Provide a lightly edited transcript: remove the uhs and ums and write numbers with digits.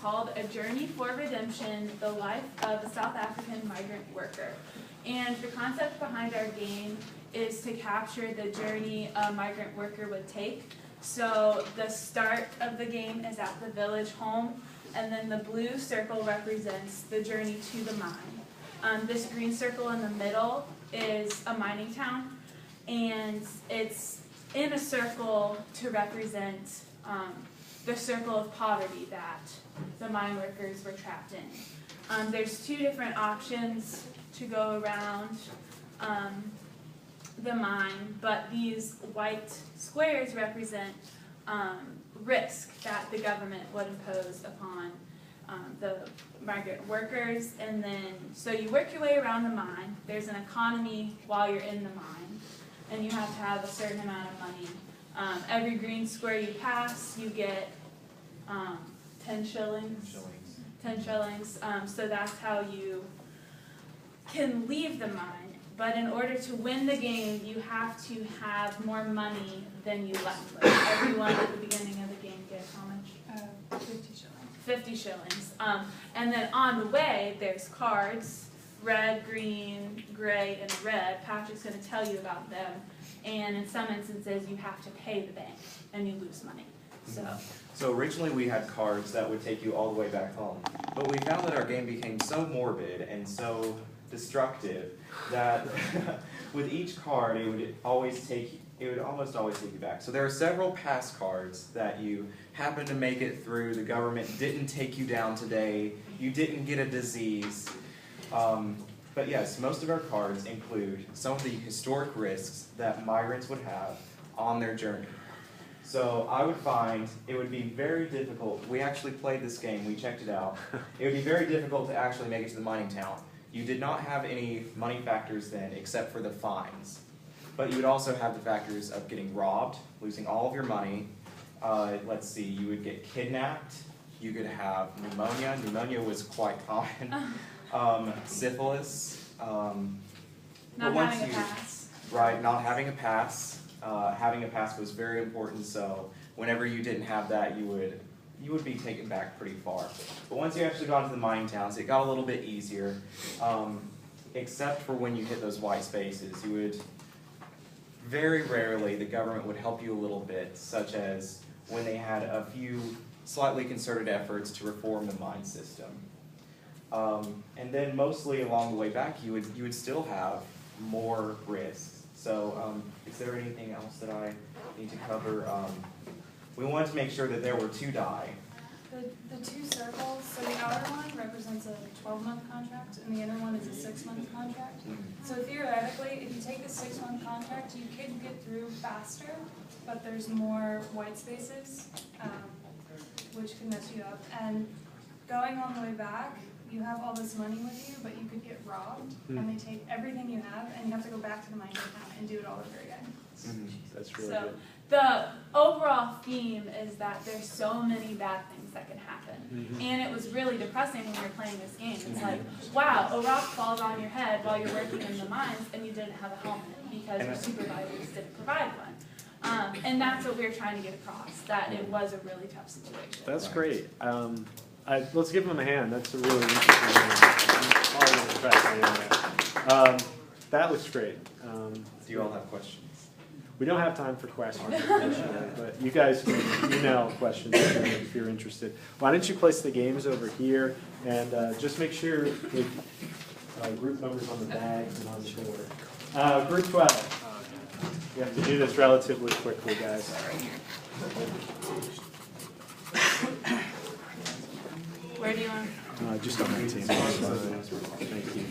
called A Journey for Redemption, The Life of a South African Migrant Worker. And the concept behind our game is to capture the journey a migrant worker would take. So the start of the game is at the village home, and then the blue circle represents the journey to the mine. This green circle in the middle is a mining town, and it's in a circle to represent the circle of poverty that the mine workers were trapped in. There's two different options to go around the mine, but these white squares represent risk that the government would impose upon the migrant workers. And then, so you work your way around the mine. There's an economy while you're in the mine, and you have to have a certain amount of money. Every green square you pass, you get 10 shillings. 10 shillings. So that's how you can leave the mine. But in order to win the game, you have to have more money than you left with. Everyone at the beginning of the game gets how much? 50 shillings. 50 shillings. And then on the way, there's cards, red, green, gray, and red. Patrick's going to tell you about them. And in some instances, you have to pay the bank, and you lose money. So originally we had cards that would take you all the way back home. But we found that our game became so morbid and so destructive that with each card it would almost take you back. So there are several past cards that you happen to make it through, the government didn't take you down today, you didn't get a disease. But yes, most of our cards include some of the historic risks that migrants would have on their journey. So I would find it would be very difficult. We actually played this game, we checked it out. It would be very difficult to actually make it to the mining town. You did not have any money factors then except for the fines. But you would also have the factors of getting robbed, losing all of your money. Let's see, you would get kidnapped. You could have pneumonia. Pneumonia was quite common. Syphilis. Not having a pass. Right, not having a pass. Having a pass was very important, so whenever you didn't have that, you would be taken back pretty far. But once you actually got into the mining towns, it got a little bit easier, except for when you hit those white spaces. You would, very rarely, the government would help you a little bit, such as when they had a few slightly concerted efforts to reform the mine system. And then mostly along the way back, you would still have more risks. So is there anything else that I need to cover? We wanted to make sure that there were two die. The two circles, so the outer one represents a 12-month contract, and the inner one is a 6-month contract. So theoretically, if you take the 6-month contract, you could get through faster, but there's more white spaces, which can mess you up. And going all the way back, you have all this money with you, but you could get robbed, and they take everything you have, and you have to go back to the mining town and do it all over again. That's really So good. the overall theme is that there's so many bad things that can happen. And it was really depressing when you're playing this game. It's like, wow, a rock falls on your head while you're working in the mines and you didn't have a helmet because your supervisors didn't provide one. And that's what we're trying to get across, that it was a really tough situation. That's great. Let's give him a hand. That's a really interesting one. That looks great. Do you all have questions? We don't have time for questions, unfortunately, but you guys can email questions if you're interested. Why don't you place the games over here, and just make sure the group numbers on the bags and on the board. Group 12. You have to do this relatively quickly, guys. Where do you want? Just on my team. Thank you.